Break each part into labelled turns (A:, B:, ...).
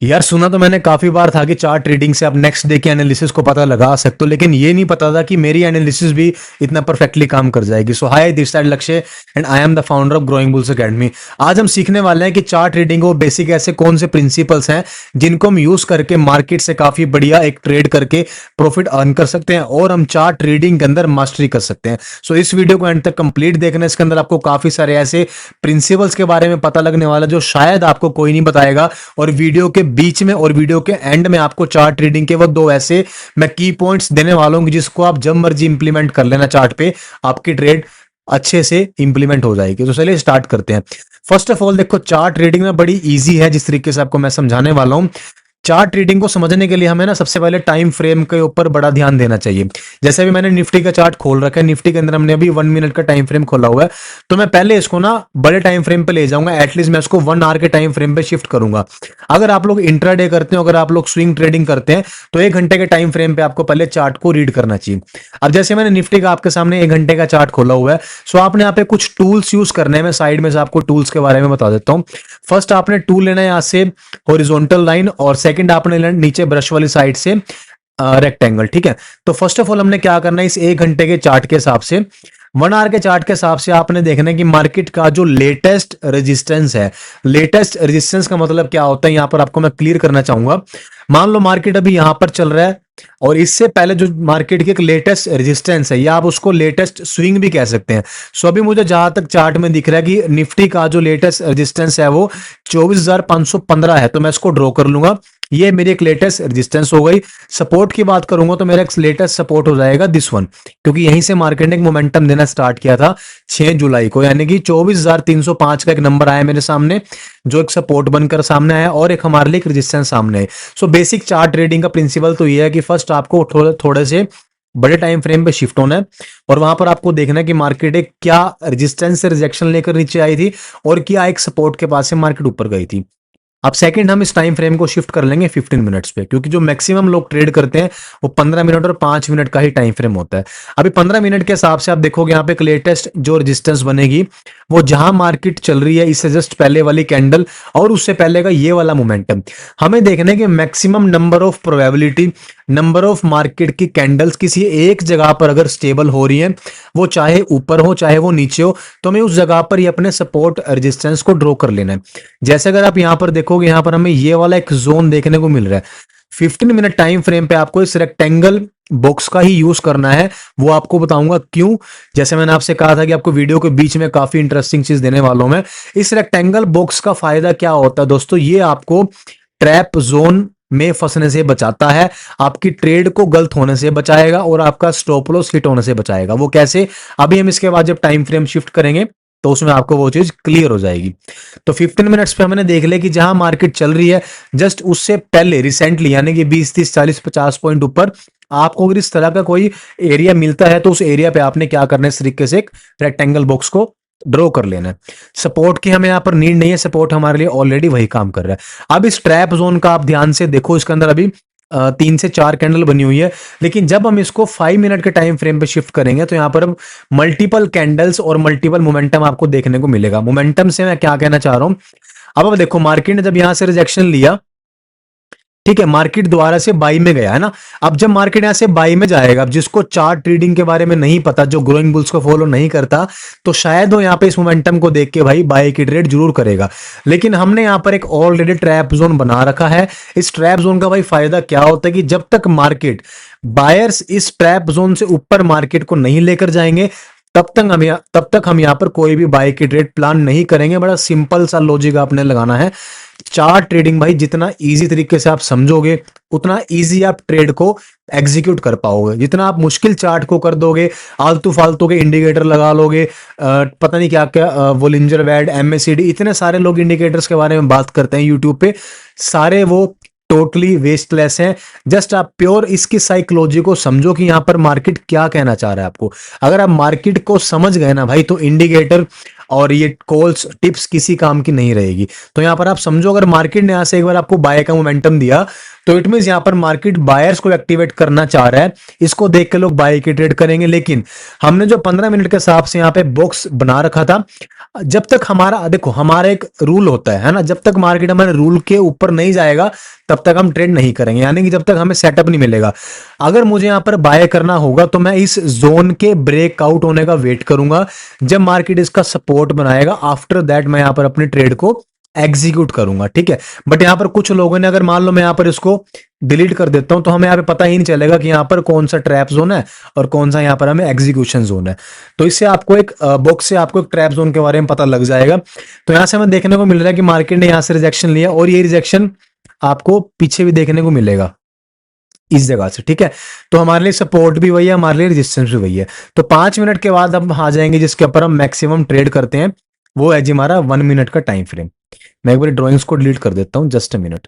A: यार सुना तो मैंने काफी बार था कि चार्ट रीडिंग से आप नेक्स्ट डे के एनालिसिस को पता लगा सकते हो, लेकिन ये नहीं पता था कि मेरी एनालिसिस भी इतना परफेक्टली काम कर जाएगी। सो हाय, दिस साइड लक्ष्य and I am the founder of growing bulls academy. आज हम सीखने वाले हैं कि चार्ट रीडिंग वो बेसिक ऐसे कौन से प्रिंसिपल्स हैं जिनको हम यूज करके मार्केट से काफी बढ़िया एक ट्रेड करके प्रॉफिट अर्न कर सकते हैं और हम चार्ट रीडिंग के अंदर मास्टरी कर सकते हैं। सो इस वीडियो को एंड तक कंप्लीट देखना। इसके अंदर आपको काफी सारे ऐसे प्रिंसिपल्स के बारे में पता लगने वाला जो शायद आपको कोई नहीं बताएगा, और वीडियो के बीच में और वीडियो के एंड में आपको चार्ट रीडिंग के वो दो ऐसे मैं की पॉइंट्स देने वाला हूं जिसको आप जब मर्जी इंप्लीमेंट कर लेना चार्ट पे, आपकी ट्रेड अच्छे से इंप्लीमेंट हो जाएगी। तो चलिए स्टार्ट करते हैं। फर्स्ट ऑफ ऑल देखो, चार्ट रीडिंग में बड़ी इजी है जिस तरीके से आपको मैं समझाने वाला हूं। चार्ट रीडिंग को समझने के लिए हमें ना सबसे पहले टाइम फ्रेम के ऊपर बड़ा ध्यान देना चाहिए। जैसे अभी मैंने निफ्टी का चार्ट खोल रखा है, निफ्टी के अंदर हमने अभी 1 मिनट का टाइम फ्रेम खोला हुआ है, तो मैं पहले इसको ना बड़े टाइम फ्रेम पे ले जाऊंगा। एटलीस्ट मैं इसको 1 आवर के टाइम फ्रेम पे शिफ्ट करूंगा। अगर आप लोग इंट्राडे करते हो, अगर आप लोग स्विंग ट्रेडिंग करते हैं, तो 1 घंटे के टाइम फ्रेम पे आपको पहले चार्ट को रीड करना चाहिए। अब जैसे मैंने निफ्टी का आपके सामने 1 घंटे का चार्ट खोला हुआ है, सो आपने यहाँ पे कुछ टूल्स यूज करने हैं। मैं साइड में से आपको टूल्स के बारे में बता देता हूँ। फर्स्ट आपने टूल लेना है यहाँ से हॉरिजॉन्टल लाइन, और सेकंड आपने लेना नीचे ब्रश वाली साइड से रेक्टेंगल। ठीक है, तो फर्स्ट ऑफ ऑल हमने क्या करना है, इस 1 घंटे के चार्ट के हिसाब से, 1 आवर के चार्ट के हिसाब से आपने देखना है कि मार्केट का जो लेटेस्ट रेजिस्टेंस है। लेटेस्ट रेजिस्टेंस का मतलब क्या होता है, यहां पर आपको मैं क्लियर करना चाहूंगा। मान लो मार्केट अभी यहां पर चल रहा है, और इससे पहले जो मार्केट की एक लेटेस्ट रेजिस्टेंस है, या आप उसको लेटेस्ट स्विंग भी कह सकते हैं। सो अभी मुझे जहां तक चार्ट में दिख रहा है कि निफ्टी का जो लेटेस्ट रेजिस्टेंस है वो 24,515 है, तो मैं इसको ड्रॉ कर लूंगा। ये मेरी एक लेटेस्ट रेजिस्टेंस हो गई। सपोर्ट की बात करूंगा तो मेरा एक लेटेस्ट सपोर्ट हो जाएगा दिस वन, क्योंकि यहीं से मार्केट ने एक मोमेंटम देना स्टार्ट किया था 6 जुलाई को, यानी कि 24,305 का एक नंबर आया मेरे सामने, जो एक सपोर्ट बनकर सामने आया और एक हमारे लिए एक रेजिस्टेंस सामने है। सो बेसिक चार्ट ट्रेडिंग का प्रिंसिपल तो ये है कि फर्स्ट आपको थोड़े से बड़े टाइम फ्रेम पे शिफ्ट होना है, और वहां पर आपको देखना है कि मार्केट एक क्या रेजिस्टेंस से रिजेक्शन लेकर नीचे आई थी, और क्या एक सपोर्ट के पास से मार्केट ऊपर गई थी। अब सेकंड हम इस टाइम फ्रेम को शिफ्ट कर लेंगे 15 मिनट्स पे, क्योंकि जो मैक्सिमम लोग ट्रेड करते हैं वो 15 मिनट और 5 मिनट का ही टाइम फ्रेम होता है। अभी 15 मिनट के हिसाब से आप देखोगे यहाँ पे एक लेटेस्ट जो रेजिस्टेंस बनेगी, वो जहां मार्केट चल रही है इससे जस्ट पहले वाली कैंडल और उससे पहले का ये वाला मोमेंटम। हमें देखना है कि maximum number of probability, number of market की कैंडल्स किसी एक जगह पर अगर स्टेबल हो रही है, वो चाहे ऊपर हो चाहे वो नीचे हो, तो हमें उस जगह पर ही अपने सपोर्ट रेजिस्टेंस को ड्रॉ कर लेना है। जैसे अगर आप यहां पर देखोगे, यहां पर हमें ये वाला एक जोन देखने को मिल रहा है। 15 मिनट टाइम फ्रेम पे आपको इस रेक्टेंगल बॉक्स का ही यूज करना है, वो आपको बताऊंगा क्यों। जैसे मैंने आपसे कहा था कि आपको वीडियो के बीच में काफी इंटरेस्टिंग चीज देने वाला हूं मैं। इस रेक्टेंगल बॉक्स का फायदा क्या होता है दोस्तों, ये आपको ट्रैप जोन में फंसने से बचाता है, आपकी ट्रेड को गलत होने से बचाएगा, और आपका स्टॉप लॉस हिट होने से बचाएगा। वो कैसे, अभी हम इसके बाद जब टाइम फ्रेम शिफ्ट करेंगे तो उसमें आपको वो चीज क्लियर हो जाएगी। तो 15 मिनट्स पे हमने देख लिया कि जहां मार्केट चल रही है जस्ट उससे पहले रिसेंटली, यानी कि 20, 30, 40, 50 पॉइंट ऊपर, आपको अगर इस तरह का कोई एरिया मिलता है तो उस एरिया पे आपने क्या करना है, इस तरीके से एक रेक्टेंगल बॉक्स को ड्रॉ कर लेना है। सपोर्ट की हमें यहाँ पर नीड नहीं है, सपोर्ट हमारे लिए ऑलरेडी वही काम कर रहा है। अब इस ट्रैप जोन का आप ध्यान से देखो, इसके अंदर अभी 3 से 4 कैंडल बनी हुई है, लेकिन जब हम इसको 5 मिनट के टाइम फ्रेम पे शिफ्ट करेंगे तो यहाँ पर अब मल्टीपल कैंडल्स और मल्टीपल मोमेंटम आपको देखने को मिलेगा। मोमेंटम से मैं क्या कहना चाह रहा हूं, अब देखो मार्केट ने जब यहां से रिजेक्शन लिया, ठीक है, मार्केट दोबारा से बाई में गया है ना। अब जब मार्केट यहां से बाई में जाएगा, अब जिसको चार्ट ट्रेडिंग के बारे में नहीं पता, जो ग्रोइंग बुल्स को फॉलो नहीं करता, तो शायद वो यहाँ पे इस मोमेंटम को देख के भाई बाई की ट्रेड जरूर करेगा। लेकिन हमने यहाँ पर एक ऑलरेडी ट्रैप जोन बना रखा है। इस ट्रैप जोन का भाई फायदा क्या होता है कि जब तक मार्केट बायर्स इस ट्रैप जोन से ऊपर मार्केट को नहीं लेकर जाएंगे, तब तक हम यहाँ पर कोई भी बाय की ट्रेड प्लान नहीं करेंगे। बड़ा सिंपल सा लॉजिक आपने लगाना है। चार्ट ट्रेडिंग भाई जितना इजी तरीके से आप समझोगे, उतना इजी आप ट्रेड को एग्जीक्यूट कर पाओगे। जितना आप मुश्किल चार्ट को कर दोगे, आलतू फालतू के इंडिकेटर लगा लोगे, पता नहीं क्या क्या, वोलिंजर बैड, MACD, इतने सारे लोग इंडिकेटर्स के बारे में बात करते हैं यूट्यूब पे, सारे वो टोटली वेस्टलेस है। जस्ट आप प्योर इसकी साइकोलॉजी को समझो कि यहां पर मार्केट क्या कहना चाह रहा है आपको। अगर आप मार्केट को समझ गए ना भाई, तो इंडिकेटर और ये कॉल्स टिप्स किसी काम की नहीं रहेगी। तो यहां पर आप समझो, अगर मार्केट ने यहां से एक बार आपको बाय का मोमेंटम दिया, तो इट मीन यहाँ पर मार्केट बायर्स को एक्टिवेट करना चाह रहा है, इसको देख के लोग बाय की ट्रेड करेंगे। लेकिन हमने जो 15 मिनट के हिसाब से यहाँ पे बॉक्स बना रखा था, जब तक हमारा देखो हमारा एक रूल होता है ना, जब तक मार्केट हमारे रूल के ऊपर नहीं जाएगा तब तक हम ट्रेड नहीं करेंगे, यानी कि जब तक हमें सेटअप नहीं मिलेगा। अगर मुझे यहाँ पर बाय करना होगा तो मैं इस जोन के ब्रेकआउट होने का वेट करूंगा, जब मार्केट इसका सपोर्ट बनाएगा आफ्टर दैट मैं यहाँ पर अपनी ट्रेड को एग्जीक्यूट करूंगा, ठीक है। बट यहाँ पर कुछ लोगों ने, अगर मान लो मैं यहाँ पर इसको डिलीट कर देता हूं तो हमें यहाँ पे पता ही नहीं चलेगा कि यहाँ पर कौन सा ट्रैप जोन है और कौन सा यहाँ पर हमें एग्जीक्यूशन जोन है। तो इससे आपको एक बॉक्स से आपको एक ट्रैप जोन के बारे में पता लग जाएगा। तो यहाँ से हमें देखने को मिल रहा है कि मार्केट ने यहाँ से रिजेक्शन लिया और ये रिजेक्शन आपको पीछे भी देखने को मिलेगा इस जगह से, ठीक है। तो हमारे लिए सपोर्ट भी वही है, हमारे लिए रेजिस्टेंस भी वही है। तो 5 मिनट के बाद हम आ जाएंगे जिसके ऊपर हम मैक्सिमम ट्रेड करते हैं, वो है जी हमारा 1 मिनट का टाइम फ्रेम। मैं एक बार ड्राइंग्स को डिलीट कर देता हूं, जस्ट अ मिनट,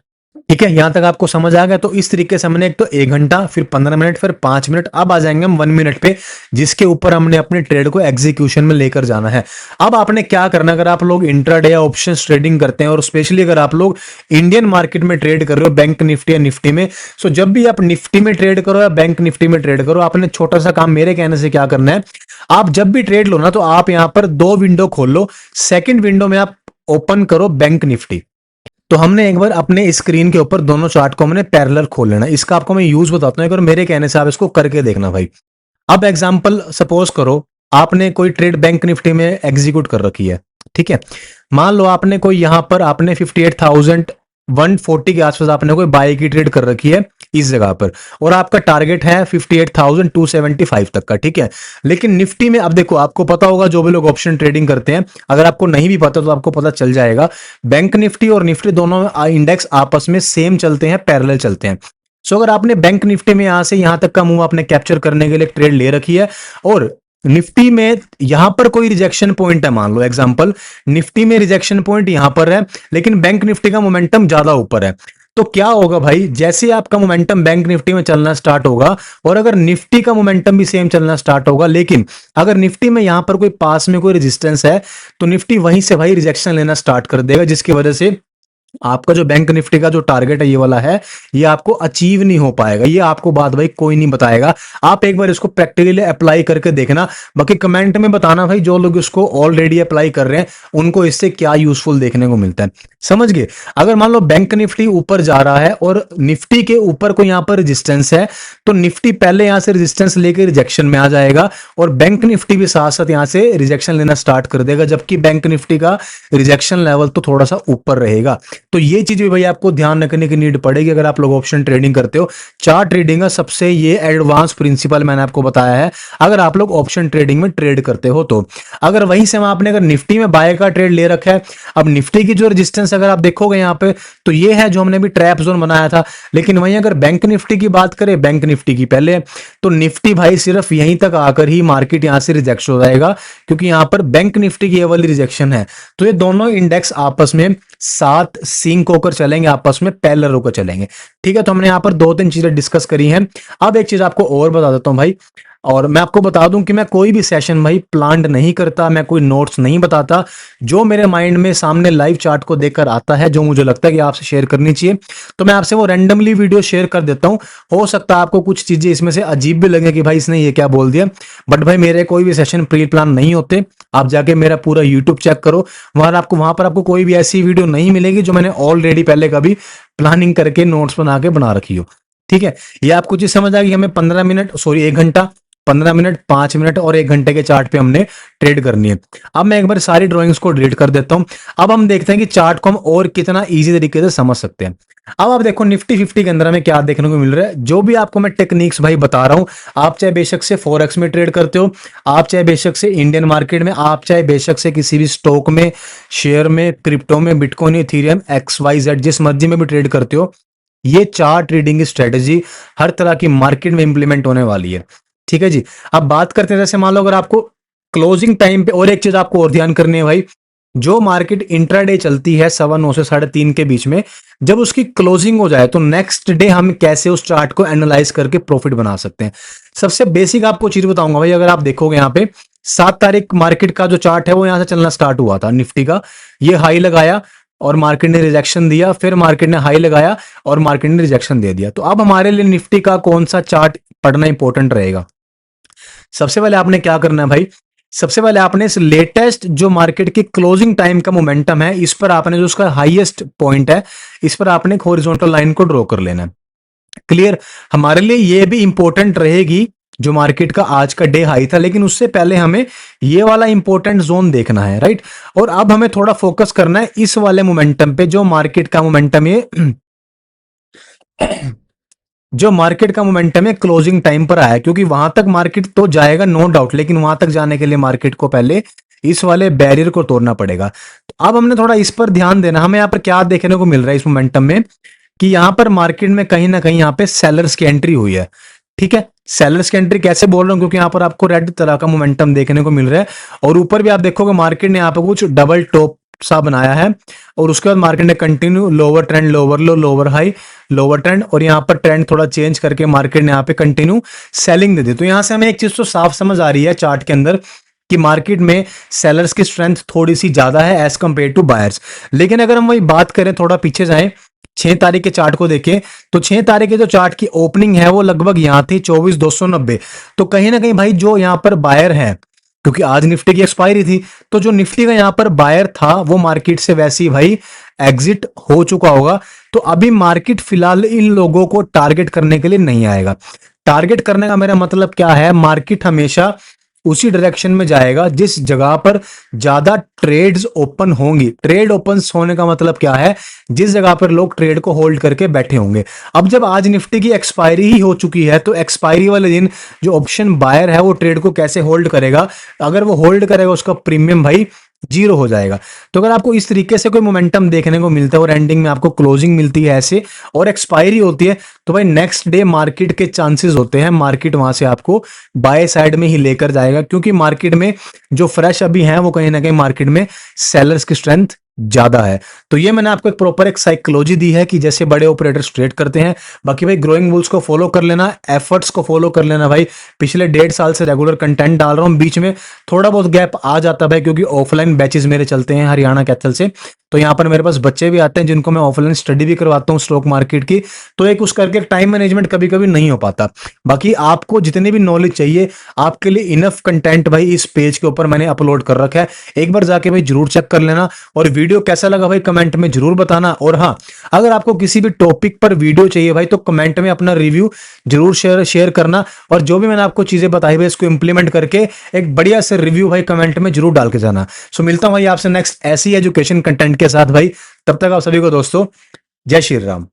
A: ठीक है। यहां तक आपको समझ आ गया। तो इस तरीके से हमने एक तो 1 घंटा, फिर 15 मिनट, फिर 5 मिनट, अब आ जाएंगे हम 1 मिनट पे, जिसके ऊपर हमने अपने ट्रेड को एग्जीक्यूशन में लेकर जाना है। अब आपने क्या करना, अगर आप लोग इंट्राडे या ऑप्शंस ट्रेडिंग करते हैं और स्पेशली अगर आप लोग इंडियन मार्केट में ट्रेड कर रहे हो, बैंक निफ्टी या निफ्टी में, सो जब भी आप निफ्टी में ट्रेड करो या बैंक निफ्टी में ट्रेड करो, आपने छोटा सा काम मेरे कहने से क्या करना है, आप जब भी ट्रेड लो ना तो आप यहां पर 2 विंडो खोल लो। सेकेंड विंडो में आप ओपन करो बैंक निफ्टी। तो हमने एक बार अपने स्क्रीन के ऊपर दोनों चार्ट को हमने पैरेलल खोल लेना। इसका आपको मैं यूज बताता हूं, एक बार मेरे कहने से आप इसको करके देखना भाई। अब एग्जांपल सपोज करो आपने कोई ट्रेड बैंक निफ्टी में एग्जीक्यूट कर रखी है, ठीक है। मान लो आपने कोई यहां पर आपने 58,140 के आसपास आपने कोई बाय की ट्रेड कर रखी है इस जगह पर, और आपका टारगेट है 58,275 तक का, ठीक है। लेकिन निफ्टी में अब देखो, आपको पता होगा जो भी लोग ऑप्शन ट्रेडिंग करते हैं, अगर आपको नहीं भी पता तो आपको पता चल जाएगा, बैंक निफ्टी और निफ्टी दोनों इंडेक्स आपस में सेम चलते हैं, पैरेलल चलते हैं। सो अगर आपने बैंक निफ्टी में यहां से यहां तक का मूव आपने कैप्चर करने के लिए ट्रेड ले रखी है, और निफ्टी में यहां पर कोई रिजेक्शन पॉइंट है, मान लो एग्जांपल निफ्टी में रिजेक्शन पॉइंट यहां पर है, लेकिन बैंक निफ्टी का मोमेंटम ज्यादा ऊपर है, तो क्या होगा भाई, जैसे आपका मोमेंटम बैंक निफ्टी में चलना स्टार्ट होगा और अगर निफ्टी का मोमेंटम भी सेम चलना स्टार्ट होगा, लेकिन अगर निफ्टी में यहां पर कोई पास में कोई रेजिस्टेंस है तो निफ्टी वहीं से भाई रिजेक्शन लेना स्टार्ट कर देगा, जिसकी वजह से आपका जो बैंक निफ्टी का जो टारगेट है ये वाला है, ये आपको अचीव नहीं हो पाएगा। ये आपको बात भाई कोई नहीं बताएगा, आप एक बार इसको प्रैक्टिकली अप्लाई करके देखना। बाकी कमेंट में बताना भाई जो लोग इसको ऑलरेडी अप्लाई कर रहे हैं उनको इससे क्या यूजफुल देखने को मिलता है, समझ गए। अगर मान लो बैंक निफ्टी ऊपर जा रहा है और निफ्टी के ऊपर कोई यहां पर रेजिस्टेंस है, तो निफ्टी पहले यहां से रेजिस्टेंस लेकर रिजेक्शन में आ जाएगा और बैंक निफ्टी भी साथ साथ यहां से रिजेक्शन लेना स्टार्ट कर देगा, जबकि बैंक निफ्टी का रिजेक्शन लेवल तो थोड़ा सा ऊपर रहेगा। तो ये चीज भी भाई आपको ध्यान रखने की नीड पड़ेगी अगर आप लोग ऑप्शन ट्रेडिंग करते हो। चार्ट ट्रेडिंग का सबसे ये एडवांस प्रिंसिपल मैंने आपको बताया है, अगर आप लोग ऑप्शन ट्रेडिंग में ट्रेड करते हो तो। अगर वहीं से आपने अगर निफ्टी में बाय का ट्रेड ले रखा है, अब निफ्टी की जो रेजिस्टेंस अगर आप देखोगे यहाँ पे तो ये है जो हमने भी ट्रैप जोन बनाया था, लेकिन वहीं अगर बैंक निफ्टी की बात करें, बैंक निफ्टी की पहले है, तो निफ्टी भाई सिर्फ यहीं तक आकर ही मार्केट यहां से रिजेक्ट हो जाएगा, क्योंकि यहां पर बैंक निफ्टी की ये वाली रिजेक्शन है। तो ये दोनों इंडेक्स आपस में साथ सिंक होकर चलेंगे, आपस में पैरेलल होकर चलेंगे, ठीक है। तो हमने यहाँ पर 2-3 चीजें डिस्कस करी हैं। अब एक चीज आपको और बता देता हूं भाई, और मैं आपको बता दूं कि मैं कोई भी सेशन भाई प्लान्ड नहीं करता, मैं कोई नोट्स नहीं बताता, जो मेरे माइंड में सामने लाइव चार्ट को देखकर आता है, जो मुझे लगता है कि आपसे शेयर करनी चाहिए, तो मैं आपसे वो रैंडमली वीडियो शेयर कर देता हूं। हो सकता है आपको कुछ चीजें इसमें से अजीब भी लगे कि भाई इसने ये क्या बोल दिया, बट भाई मेरे कोई भी सेशन प्री प्लान नहीं होते। आप जाके मेरा पूरा यूट्यूब चेक करो, वहां पर आपको कोई भी ऐसी वीडियो नहीं मिलेगी जो मैंने ऑलरेडी पहले कभी प्लानिंग करके नोट्स बना रखी हो, ठीक है। ये आपको चीज समझ आ गई, हमें 15 मिनट, सॉरी 1 घंटा, 15 मिनट, 5 मिनट और 1 घंटे के चार्ट पे हमने ट्रेड करनी है। अब मैं एक बार सारी ड्राइंग्स को डिलीट कर देता हूं। अब हम देखते हैं कि चार्ट को हम और कितना इजी तरीके से समझ सकते हैं। अब आप देखो निफ्टी 50 के अंदर हमें क्या देखने को मिल रहा है, जो भी आपको मैं टेक्निक्स भाई बता रहा हूं, आप चाहे बेशक से फॉरेक्स में ट्रेड करते हो, आप चाहे बेशक से इंडियन मार्केट में, आप चाहे बेशक से किसी भी स्टॉक में, शेयर में, क्रिप्टो में, बिटकॉइन, इथेरियम, XYZ जिस मर्जी में भी ट्रेड करते हो, ये चार्ट ट्रेडिंग स्ट्रेटेजी हर तरह की मार्केट में इंप्लीमेंट होने वाली है, ठीक है जी। अब बात करते हैं, जैसे मान लो अगर आपको क्लोजिंग टाइम पे, और एक चीज आपको और ध्यान करनी है भाई, जो मार्केट इंट्राडे चलती है 9:15 से 3:30 के बीच में, जब उसकी क्लोजिंग हो जाए तो नेक्स्ट डे हम कैसे उस चार्ट को एनालाइज करके प्रॉफिट बना सकते हैं। सबसे बेसिक आपको चीज बताऊंगा भाई, अगर आप देखोगे यहाँ पे 7 तारीख मार्केट का जो चार्ट है वो यहां से चलना स्टार्ट हुआ था, निफ्टी का ये हाई लगाया, और मार्केट ने रिजेक्शन दिया, फिर मार्केट ने हाई लगाया और मार्केट ने रिजेक्शन दे दिया। तो अब हमारे लिए निफ्टी का कौन सा चार्ट पढ़ना इंपॉर्टेंट रहेगा? सबसे पहले आपने क्या करना है भाई, सबसे पहले आपने इस लेटेस्ट जो मार्केट की क्लोजिंग टाइम का मोमेंटम है, इस पर आपने जो उसका हाईएस्ट पॉइंट है, इस पर आपने एक हॉरिजॉन्टल लाइन को ड्रॉ कर लेना है। क्लियर? हमारे लिए ये भी इंपॉर्टेंट रहेगी जो मार्केट का आज का डे हाई था, लेकिन उससे पहले हमें ये वाला इंपॉर्टेंट जोन देखना है, राइट? और अब हमें थोड़ा फोकस करना है इस वाले मोमेंटम पे, जो मार्केट का मोमेंटम है जो मार्केट का मोमेंटम है क्लोजिंग टाइम पर आया, क्योंकि वहां तक मार्केट तो जाएगा नो डाउट, लेकिन वहां तक जाने के लिए मार्केट को पहले इस वाले बैरियर को तोड़ना पड़ेगा। तो अब हमने थोड़ा इस पर ध्यान देना। हमें यहाँ पर क्या देखने को मिल रहा है इस मोमेंटम में, कि यहाँ पर मार्केट में कहीं ना कहीं यहाँ पे सेलर्स की एंट्री हुई है। ठीक है, सेलर्स की एंट्री कैसे बोल रहा हूँ, क्योंकि यहाँ पर आपको रेड तरह का मोमेंटम देखने को मिल रहा है, और ऊपर भी आप देखोगे मार्केट ने यहाँ पे कुछ डबल टॉप सा बनाया है, और उसके बाद मार्केट ने कंटिन्यू लोअर ट्रेंड, लोअर लो, लोअर हाई, लोअर ट्रेंड, और यहाँ पर ट्रेंड थोड़ा चेंज करके मार्केट ने यहाँ पे कंटिन्यू सेलिंग दे दी। तो यहाँ से हमें एक चीज तो साफ समझ आ रही है चार्ट के अंदर कि मार्केट में सेलर्स की स्ट्रेंथ थोड़ी सी ज्यादा है एज कंपेयर टू बायर्स। लेकिन अगर हम वही बात करें, थोड़ा पीछे जाएं, 6 तारीख के चार्ट को देखें, तो 6 तारीख के जो चार्ट की ओपनिंग है वो लगभग यहां थी 24,290। तो कहीं ना कहीं भाई जो यहां पर बायर है, क्योंकि आज निफ्टी की एक्सपायरी थी, तो जो निफ्टी का यहां पर बायर था वो मार्केट से वैसे ही भाई एग्जिट हो चुका होगा। तो अभी मार्केट फिलहाल इन लोगों को टारगेट करने के लिए नहीं आएगा। टारगेट करने का मेरा मतलब क्या है, मार्केट हमेशा उसी डायरेक्शन में जाएगा जिस जगह पर ज्यादा ट्रेड्स ओपन होंगी। ट्रेड ओपन होने का मतलब क्या है, जिस जगह पर लोग ट्रेड को होल्ड करके बैठे होंगे। अब जब आज निफ्टी की एक्सपायरी ही हो चुकी है, तो एक्सपायरी वाले दिन जो ऑप्शन बायर है वो ट्रेड को कैसे होल्ड करेगा? अगर वो होल्ड करेगा, उसका प्रीमियम भाई जीरो हो जाएगा। तो अगर आपको इस तरीके से कोई मोमेंटम देखने को मिलता है और एंडिंग में आपको क्लोजिंग मिलती है ऐसे और एक्सपायरी होती है, तो भाई नेक्स्ट डे मार्केट के चांसेस होते हैं मार्केट वहां से आपको बाय साइड में ही लेकर जाएगा, क्योंकि मार्केट में जो फ्रेश अभी है वो कहीं ना कहीं मार्केट में सेलर्स की स्ट्रेंथ ज्यादा है। तो ये मैंने आपको एक प्रॉपर एक साइकोलॉजी दी है कि जैसे बड़े ऑपरेटर्स ट्रेड करते हैं। बाकी भाई ग्रोइंग बुल्स को फॉलो कर लेना, एफर्ट्स को फॉलो कर लेना भाई। पिछले 1.5 साल से रेगुलर कंटेंट डाल रहा हूँ, बीच में थोड़ा बहुत गैप आ जाता है भाई, क्योंकि ऑफलाइन बैचेस मेरे चलते हैं हरियाणा कैथल से, तो यहाँ पर मेरे पास बच्चे भी आते हैं जिनको मैं ऑफलाइन स्टडी भी करवाता हूँ स्टॉक मार्केट की। तो एक उस करके टाइम मैनेजमेंट कभी कभी नहीं हो पाता। बाकी आपको जितनी भी नॉलेज चाहिए, आपके लिए इनफ कंटेंट भाई इस पेज के ऊपर मैंने अपलोड कर रखा है, एक बार जाके भाई जरूर चेक कर लेना। और वीडियो कैसा लगा भाई कमेंट में जरूर बताना। और हाँ, अगर आपको किसी भी टॉपिक पर वीडियो चाहिए भाई, तो कमेंट में अपना रिव्यू जरूर शेयर करना, और जो भी मैंने आपको चीजें बताई भाई इसको इंप्लीमेंट करके एक बढ़िया से रिव्यू भाई कमेंट में जरूर डाल के जाना। सो मिलता हूं भाई आपसे नेक्स्ट ऐसी एजुकेशन कंटेंट के साथ भाई। तब तक आप सभी को दोस्तों जय श्री राम।